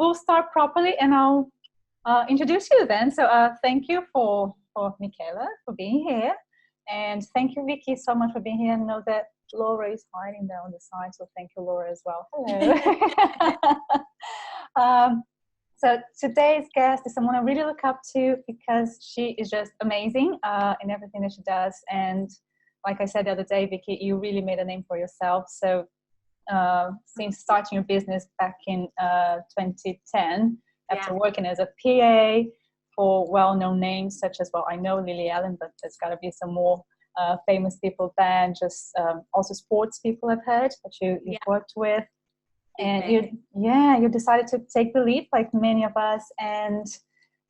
we'll start properly, and I'll introduce you then. So thank you for Michaela for being here, and thank you, Vicky, so much for being here. I know that Laura is hiding there on the side, so thank you, Laura, as well. Hello. So today's guest is someone I really look up to because she is just amazing in everything that she does. And like I said the other day, Vicky, you really made a name for yourself. So since starting your business back in 2010, after working as a PA for well-known names such as, well, I know Lily Allen, but there's got to be some more famous people than just also sports people I've heard that you've worked with. And you decided to take the leap, like many of us, and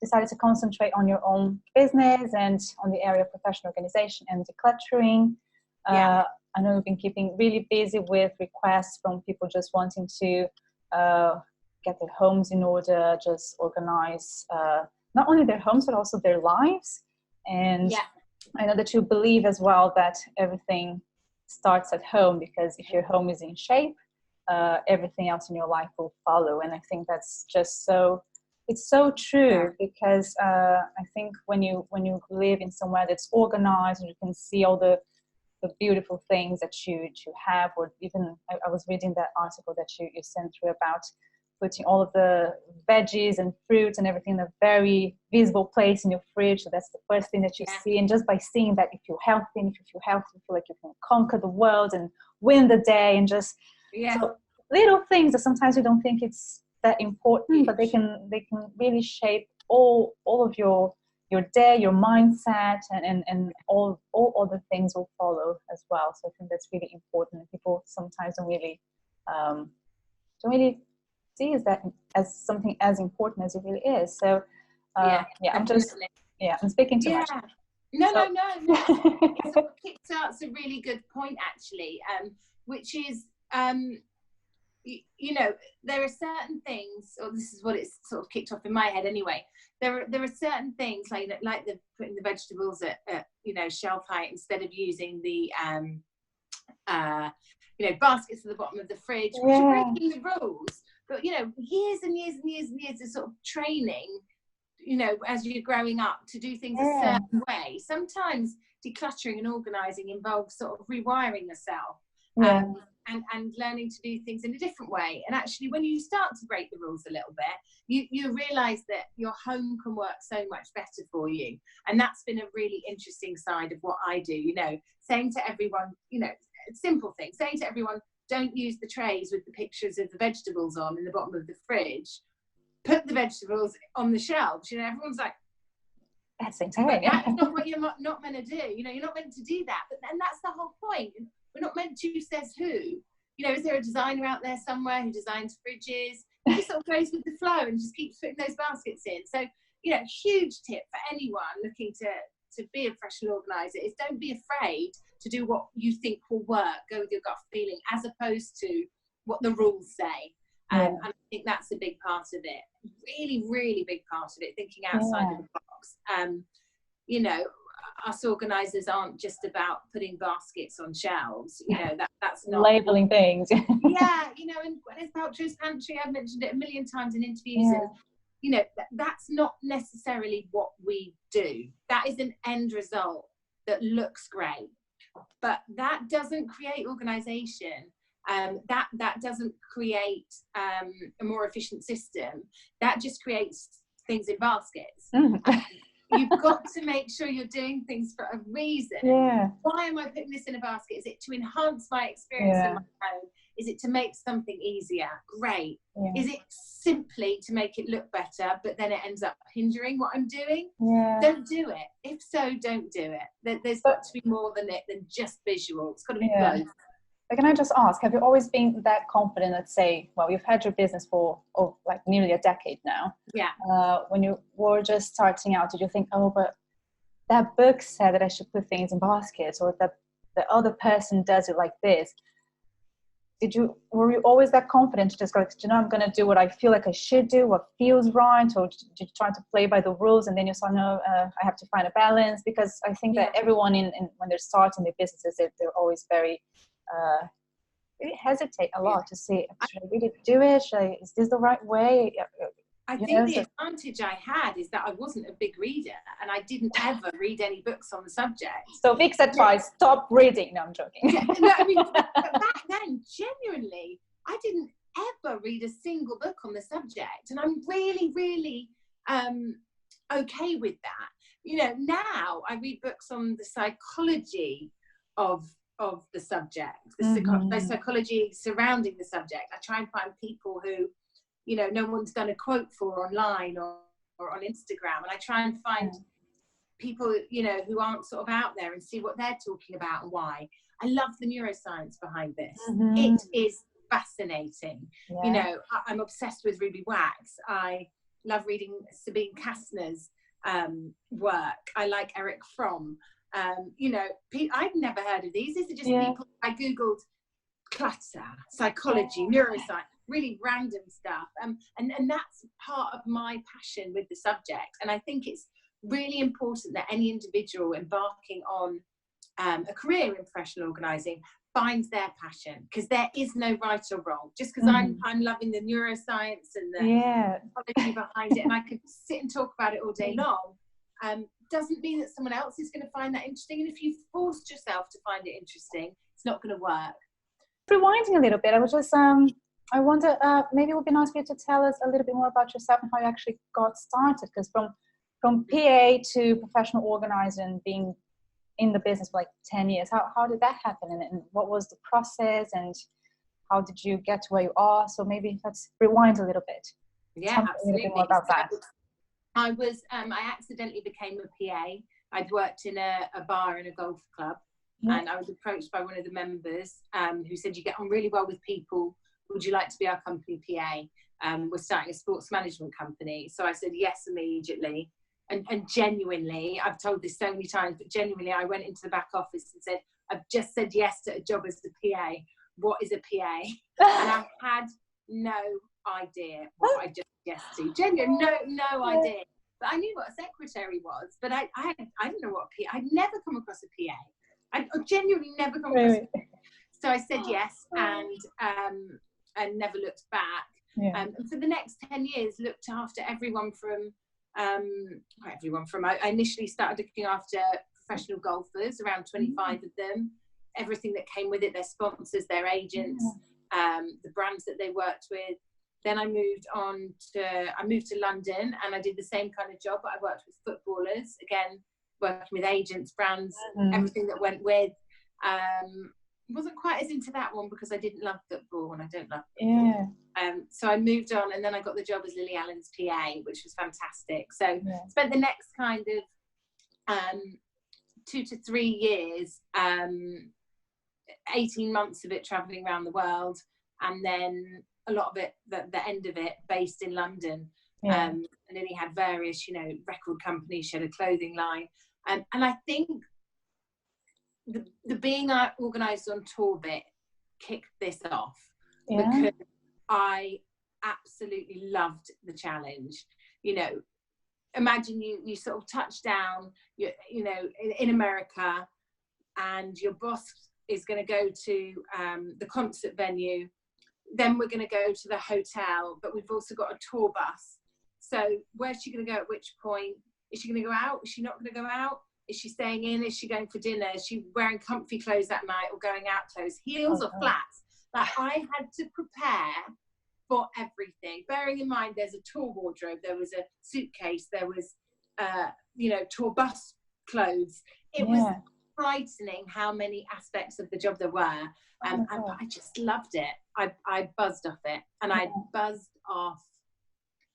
decided to concentrate on your own business and on the area of professional organization and decluttering. I know you've been keeping really busy with requests from people just wanting to get their homes in order, just organize not only their homes but also their lives. And I know that you believe as well that everything starts at home, because if your home is in shape, everything else in your life will follow. And I think that's just it's so true, because I think when you live in somewhere that's organized and you can see all the beautiful things that you have, or even I was reading that article that you sent through about putting all of the veggies and fruits and everything in a very visible place in your fridge. So that's the first thing that you see. And just by seeing that, you feel healthy, and if you feel healthy, you feel like you can conquer the world and win the day. And just so little things that sometimes you don't think it's that important, but they can really shape all of your day, your mindset, and all other things will follow as well. So I think that's really important. People sometimes don't really see as something as important as it really is. So I'm speaking too much. No. That's a really good point, actually, which is there are certain things, or this is what it's sort of kicked off in my head anyway. There are certain things like the putting the vegetables at shelf height instead of using the baskets at the bottom of the fridge, which are breaking the rules. But years and years and years and years of sort of training, as you're growing up, to do things a certain way. Sometimes decluttering and organising involves sort of rewiring yourself. And learning to do things in a different way. And actually, when you start to break the rules a little bit, you realise that your home can work so much better for you. And that's been a really interesting side of what I do, saying to everyone, simple things, saying to everyone, don't use the trays with the pictures of the vegetables on in the bottom of the fridge. Put the vegetables on the shelves. Everyone's like, that's insane. That's not what you're not meant to do. You're not meant to do that. But then that's the whole point. We're not meant to, says who. Is there a designer out there somewhere who designs fridges? He just sort of goes with the flow and just keeps putting those baskets in. So, huge tip for anyone looking to be a professional organizer is don't be afraid to do what you think will work. Go with your gut feeling as opposed to what the rules say. And I think that's a big part of it. Really, really big part of it, thinking outside of the box. Us organisers aren't just about putting baskets on shelves. That's not labeling things. And Gwyneth Paltrow's pantry, I've mentioned it a million times in interviews, and that's not necessarily what we do. That is an end result that looks great, but that doesn't create organisation. That doesn't create a more efficient system. That just creates things in baskets. You've got to make sure you're doing things for a reason. Why am I putting this in a basket? Is it to enhance my experience in my home? Is it to make something easier? Great. Is it simply to make it look better, but then it ends up hindering what I'm doing? Don't do it. If so, don't do it. There's got to be more than just visual. It's got to be both. But can I just ask, have you always been that confident, let's say, well, you've had your business for like nearly a decade now. When you were just starting out, did you think, but that book said that I should put things in baskets, or that the other person does it like this? Were you always that confident to just go, I'm going to do what I feel like I should do, what feels right, or did you try to play by the rules and then you saw, no, I have to find a balance? Because I think that everyone when they're starting their businesses, they're always very really hesitate a lot to see, should I really do it? Is this the right way? I think the advantage I had is that I wasn't a big reader, and I didn't ever read any books on the subject. So Vic's advice, stop reading. No, I'm joking. Yeah, no, I mean, but back then, genuinely, I didn't ever read a single book on the subject, and I'm really, really okay with that. You know, now I read books on the psychology of the subject, the psychology surrounding the subject. I try and find people who, you know, no one's done a quote for online or on Instagram, and I try and find people, you know, who aren't sort of out there and see what they're talking about and why. I love the neuroscience behind this. It is fascinating. You know, I'm obsessed with Ruby Wax. I love reading Sabine Kastner's work. I like Eric Fromm. You know, I've never heard of these. These are just people. I googled clutter, psychology, neuroscience, really random stuff, and that's part of my passion with the subject. And I think it's really important that any individual embarking on a career in professional organising finds their passion, because there is no right or wrong. Just because I'm loving the neuroscience and the psychology behind it, and I could sit and talk about it all day long, doesn't mean that someone else is going to find that interesting. And if you forced yourself to find it interesting, it's not going to work. Rewinding a little bit, I was just I wonder, maybe it would be nice for you to tell us a little bit more about yourself and how you actually got started, because from PA to professional organising, being in the business for like 10 years, how did that happen, and what was the process, and how did you get to where you are? So maybe let's rewind a little bit. Yeah, absolutely. A little bit more about that. I accidentally became a PA. I'd worked in a bar in a golf club, and I was approached by one of the members who said, "You get on really well with people. Would you like to be our company PA? We're starting a sports management company." So I said yes immediately. And genuinely, I've told this so many times, but genuinely, I went into the back office and said, "I've just said yes to a job as a PA. What is a PA?" And I had no idea what I just said yes to. Genuinely, no idea. But I knew what a secretary was, but I didn't know what a PA. I'd never come across a PA. I genuinely never come across a PA. So I said yes, and never looked back. And for the next 10 years, looked after everyone from I initially started looking after professional golfers, around 25 of them, everything that came with it, their sponsors, their agents, the brands that they worked with. Then I moved to London, and I did the same kind of job, but I worked with footballers, again, working with agents, brands, everything that went with. Wasn't quite as into that one because I didn't love football, and I don't love football. So I moved on, and then I got the job as Lily Allen's PA, which was fantastic. So spent the next kind of 2 to 3 years, 18 months of it traveling around the world, and then a lot of it, the end of it, based in London. And Lily had various, you know, record companies. She had a clothing line, and I think the being organised on tour bit kicked this off, because I absolutely loved the challenge. You know, imagine you sort of touch down, you know, in America, and your boss is going to go to the concert venue, then we're going to go to the hotel, but we've also got a tour bus. So where's she going to go at which point? Is she going to go out? Is she not going to go out? Is she staying in? Is she going for dinner? Is she wearing comfy clothes that night, or going out clothes, heels or flats? Like, I had to prepare for everything. Bearing in mind, there's a tour wardrobe, there was a suitcase, there was, you know, tour bus clothes. It was frightening how many aspects of the job there were. And I just loved it. I buzzed off it, and I buzzed off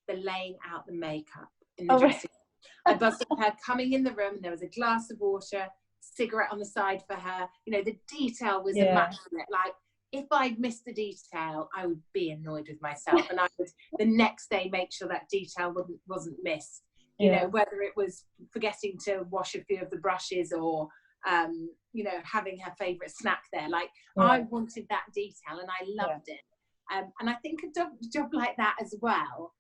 the laying out the makeup in the dressing room. I buzzed off her coming in the room, and there was a glass of water, cigarette on the side for her. You know, the detail was immaculate. Like, if I'd missed a detail, I would be annoyed with myself, and I would the next day make sure that detail wasn't missed. You know, whether it was forgetting to wash a few of the brushes, or you know, having her favourite snack there. Like, I wanted that detail, and I loved it. And I think a job like that as well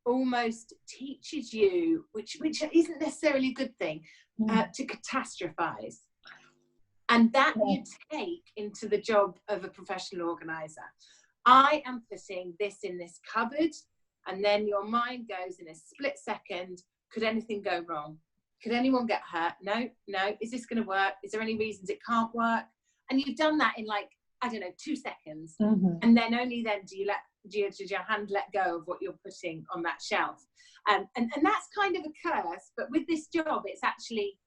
almost teaches you, which isn't necessarily a good thing, to catastrophize. And that you take into the job of a professional organizer. I am putting this in this cupboard, and then your mind goes in a split second, could anything go wrong? Could anyone get hurt? No. Is this going to work? Is there any reasons it can't work? And you've done that in like, I don't know, 2 seconds. And then only then do your hand let go of what you're putting on that shelf. And that's kind of a curse, but with this job, it's actually,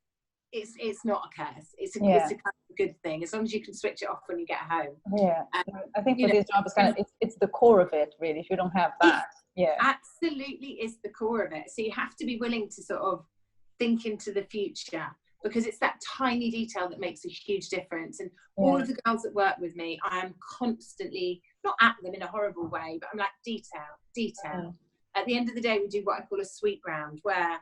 it's not a curse. It's a kind of good thing, as long as you can switch it off when you get home. I think for this job, it's kind of, it's the core of it, really. If you don't have that, absolutely is the core of it. So you have to be willing to sort of think into the future, because it's that tiny detail that makes a huge difference. And all of the girls that work with me, I am constantly, not at them in a horrible way, but I'm like, detail. At the end of the day, we do what I call a sweep round, where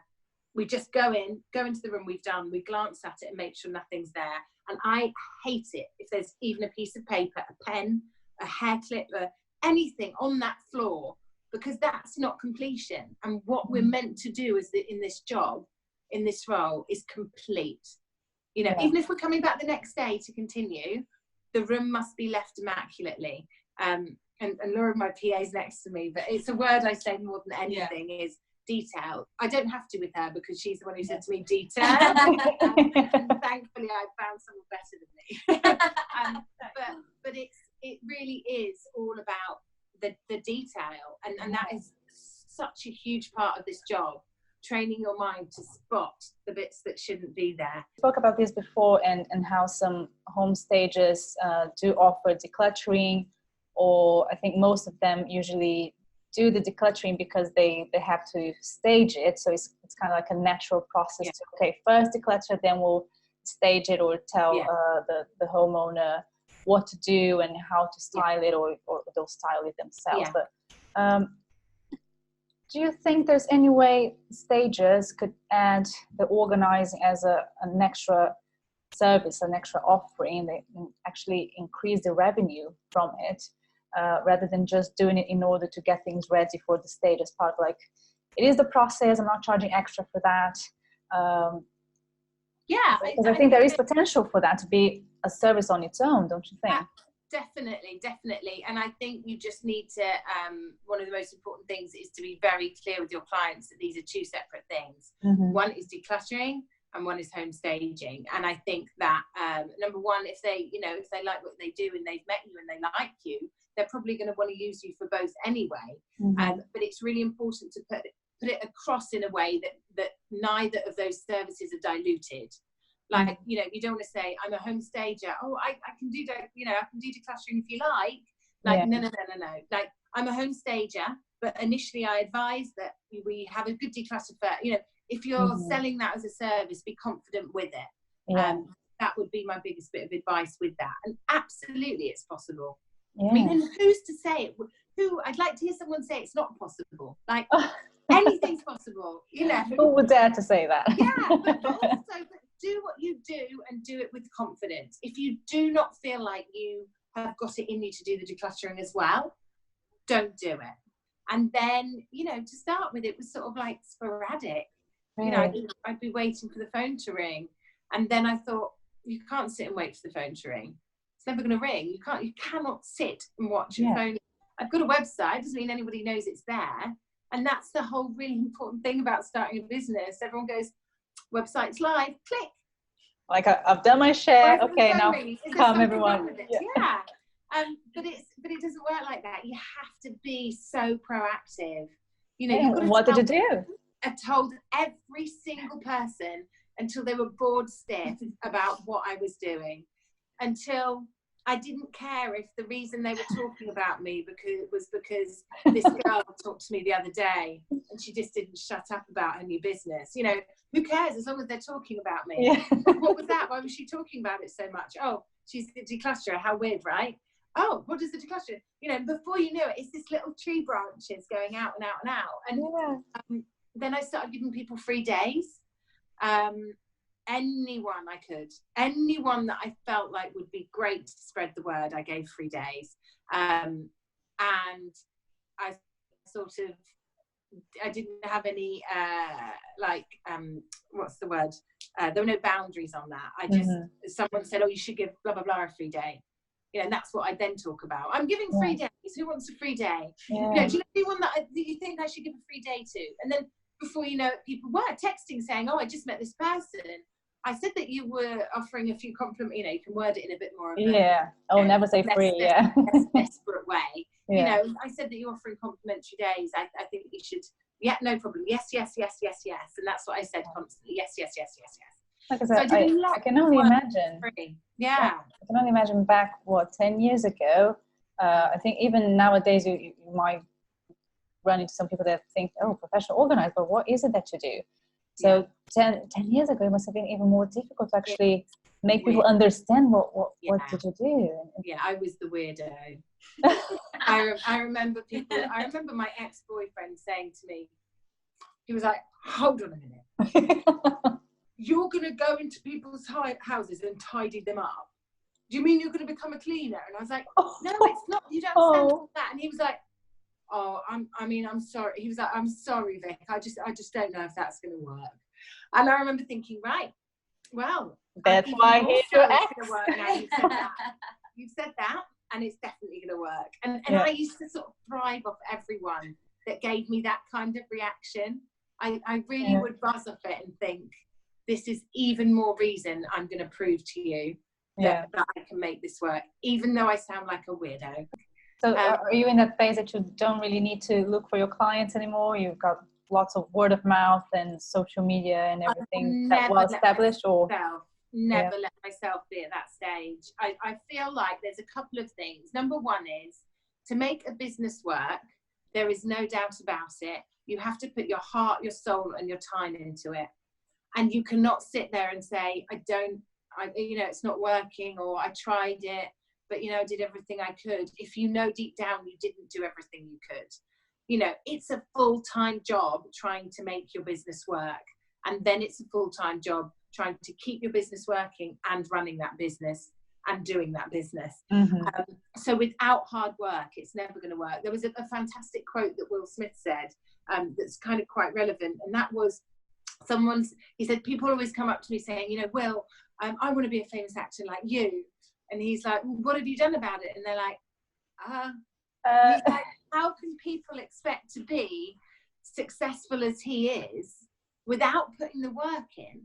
we just go into the room we've done, we glance at it and make sure nothing's there. And I hate it if there's even a piece of paper, a pen, a hair clip, anything on that floor, because that's not completion. And what we're meant to do is that in this job, in this role, is complete. You know, even if we're coming back the next day to continue, the room must be left immaculately. And Laura, my PA, is next to me, but it's a word I say more than anything is detail. I don't have to with her, because she's the one who said to me detail. And thankfully I found someone better than me. But it really is all about the detail, and that is such a huge part of this job, training your mind to spot the bits that shouldn't be there. We spoke about this before, and how some home stages do offer decluttering, or I think most of them usually do the decluttering because they have to stage it. So it's kind of like a natural process to, okay, first declutter, then we'll stage it, or tell the homeowner what to do and how to style it, or they'll style it themselves. But do you think there's any way stagers could add the organizing as an extra service, an extra offering, that actually increase the revenue from it, rather than just doing it in order to get things ready for the stage as part of, like, it is the process, I'm not charging extra for that. Because I think there is potential for that to be a service on its own, don't you think? Definitely. And I think you just need to, one of the most important things is to be very clear with your clients that these are two separate things. One is decluttering and one is home staging. And I think that, number one, if they like what they do and they've met you and they like you, they're probably going to want to use you for both anyway. But it's really important to put it across in a way that neither of those services are diluted. Like, you know, you don't want to say, I'm a home stager. Oh, I can do, I can do decluttering if you like. Like, no. Like, I'm a home stager, but initially I advise that we have a good declutter first. You know, if you're selling that as a service, be confident with it. That would be my biggest bit of advice with that. And absolutely, it's possible. I mean, and who's to say it? I'd like to hear someone say it's not possible. Like, anything's possible, you know. Who would dare to say that? But also, do what you do and do it with confidence. If you do not feel like you have got it in you to do the decluttering as well, don't do it. And then, you know, to start with, it was sort of like sporadic. You know, I'd be waiting for the phone to ring, and then I thought, you can't sit and wait for the phone to ring. It's never going to ring. You cannot sit and watch your phone. I've got a website, doesn't mean anybody knows it's there. And that's the whole really important thing about starting a business. Everyone goes, website's live, click. Like, I've done my share. Okay, now come everyone. But it doesn't work like that. You have to be so proactive. You know, you've got to what did you do? I told every single person until they were bored stiff about what I was doing, until I didn't care if the reason they were talking about me because this girl talked to me the other day and she just didn't shut up about her new business. You know, who cares as long as they're talking about me? What was that? Why was she talking about it so much? Oh, she's the declutterer. How weird, right? Oh, what is the declutterer? You know, before you know it, it's this little tree branches going out and out and out. And then I started giving people free days. Anyone anyone that I felt like would be great to spread the word, I gave 3 days. And I sort of didn't have any what's the word? There were no boundaries on that. I just someone said, oh, you should give blah blah blah a free day. And that's what I then talk about. I'm giving free days. Who wants a free day? Do you know anyone that you think I should give a free day to? And then before you know it, people were texting saying, oh, I just met this person. I said that you were offering a few compliments. You can word it in a bit more of a never say free. Less desperate way. I said that you're offering complimentary days. I think you should. Yeah, no problem. Yes, yes, yes, yes, yes. And that's what I said constantly. Yes, yes, yes, yes, yes. Like I said, I can only imagine. Yeah. I can only imagine back, 10 years ago. I think even nowadays you might run into some people that think, oh, professional organizer, but what is it that you do? So 10 years ago, it must have been even more difficult to actually make people understand what did you do. Yeah, I was the weirdo. I remember my ex-boyfriend saying to me, he was like, hold on a minute. You're going to go into people's houses and tidy them up? Do you mean you're going to become a cleaner? And I was like, no, it's not. You don't understand that. And he was like, oh, I'm sorry. He was like, I'm sorry, Vic. I just don't know if that's going to work. And I remember thinking, right, well, that's why he's your ex. You've said that, and it's definitely going to work. And I used to sort of thrive off everyone that gave me that kind of reaction. I really would buzz off it and think, this is even more reason I'm going to prove to you that I can make this work, even though I sound like a weirdo. So are you in that phase that you don't really need to look for your clients anymore? You've got lots of word of mouth and social media and everything that well established? Never let myself be at that stage. I feel like there's a couple of things. Number one is, to make a business work, there is no doubt about it, you have to put your heart, your soul and your time into it. And you cannot sit there and say, it's not working, or I tried it, but I did everything I could. If deep down you didn't do everything you could. It's a full-time job trying to make your business work. And then it's a full-time job trying to keep your business working and running that business and doing that business. So without hard work, it's never going to work. There was a fantastic quote that Will Smith said that's kind of quite relevant. And that was, he said, people always come up to me saying, Will, I want to be a famous actor like you. And he's like, well, what have you done about it? And they're like, he's like, how can people expect to be successful as he is without putting the work in,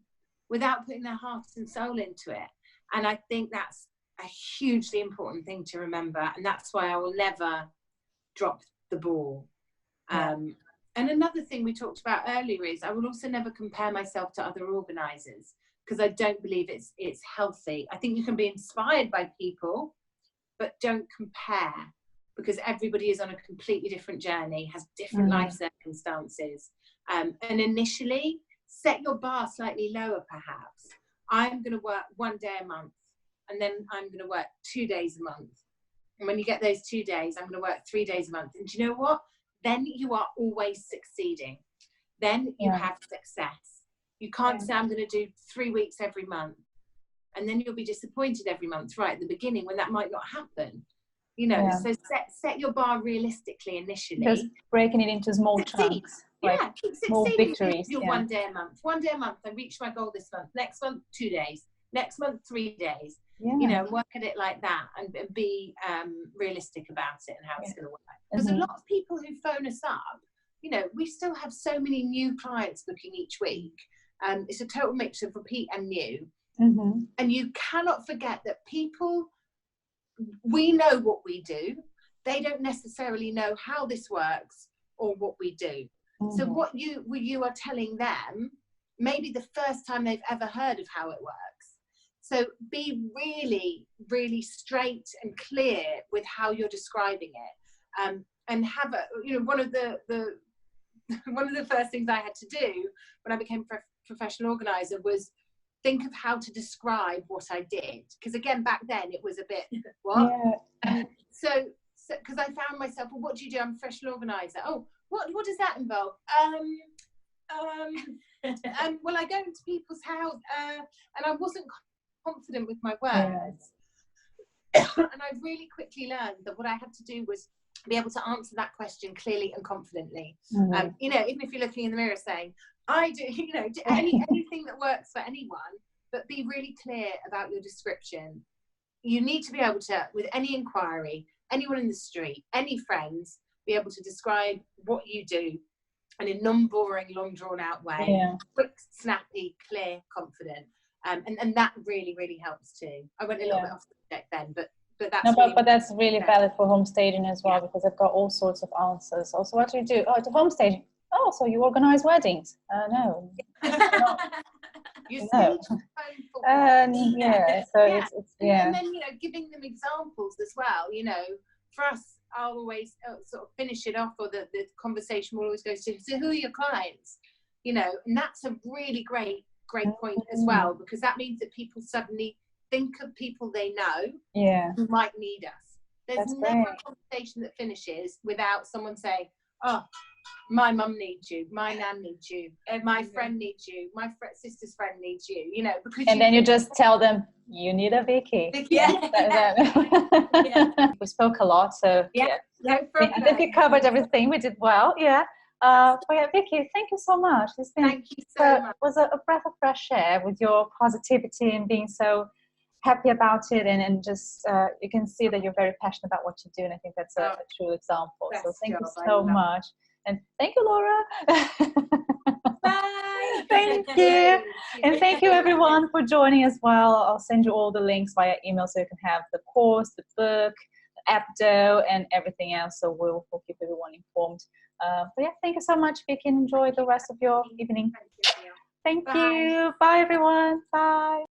without putting their heart and soul into it? And I think that's a hugely important thing to remember. And that's why I will never drop the ball. And another thing we talked about earlier is I will also never compare myself to other organisers, because I don't believe it's healthy. I think you can be inspired by people, but don't compare, because everybody is on a completely different journey, has different life circumstances. And initially, set your bar slightly lower, perhaps. I'm going to work 1 day a month, and then I'm going to work 2 days a month. And when you get those 2 days, I'm going to work 3 days a month. And do you know what? Then you are always succeeding. Then you have success. You can't say, I'm going to do 3 weeks every month, and then you'll be disappointed every month right at the beginning when that might not happen. So set your bar realistically initially. Just breaking it into small chunks. Keep small victories. 1 day a month. 1 day a month. I reached my goal this month. Next month, 2 days. Next month, 3 days. Work at it like that, and be realistic about it and how it's going to work. Because a lot of people who phone us up, we still have so many new clients booking each week. It's a total mix of repeat and new. And you cannot forget that we know what we do. They don't necessarily know how this works or what we do. So what you are telling them may be the first time they've ever heard of how it works. So be really, really straight and clear with how you're describing it. And have one of the first things I had to do when I became a professional organizer was think of how to describe what I did. Because again, back then it was a bit, what? So because I found myself, well, what do you do? I'm a professional organizer. Oh, what does that involve? Well, I go into people's house, and I wasn't confident with my words. And I really quickly learned that what I had to do was be able to answer that question clearly and confidently. Mm-hmm. You know, even if you're looking in the mirror saying, I do, you know, do anything that works for anyone, but be really clear about your description. You need to be able to, with any inquiry, anyone in the street, any friends, be able to describe what you do in a non-boring, long drawn out way, quick, snappy, clear, confident. And that really, really helps too. I went a little bit off subject then, but that's but that's really valid for home staging as well, because I've got all sorts of answers. Also, what do you do? Oh, it's a home staging. Oh, so you organize weddings? No. You No. so And then, you know, giving them examples as well. You know, for us, I'll always sort of finish it off, or the conversation will always go to, so who are your clients? You know, and that's a really great point as well, because that means that people suddenly think of people they know who might need us. There's never a conversation that finishes without someone saying, oh, my mum needs you, my nan needs you, my friend needs you, my sister's friend needs you, you know, because then you just tell them, you need a Vicky. We spoke a lot, so Vicky covered everything. We did well. But Vicky, thank you so much. Thank you so much. It was a breath of fresh air with your positivity and being so happy about it, and just you can see that you're very passionate about what you do, and I think that's a true example. So thank you so much. And thank you, Laura. Bye. Thank you. And thank you, everyone, for joining as well. I'll send you all the links via email so you can have the course, the book, the app dough, and everything else. So we'll keep everyone informed. But thank you so much, Vicky. Enjoy the rest of your evening. Thank you. Bye, everyone. Bye.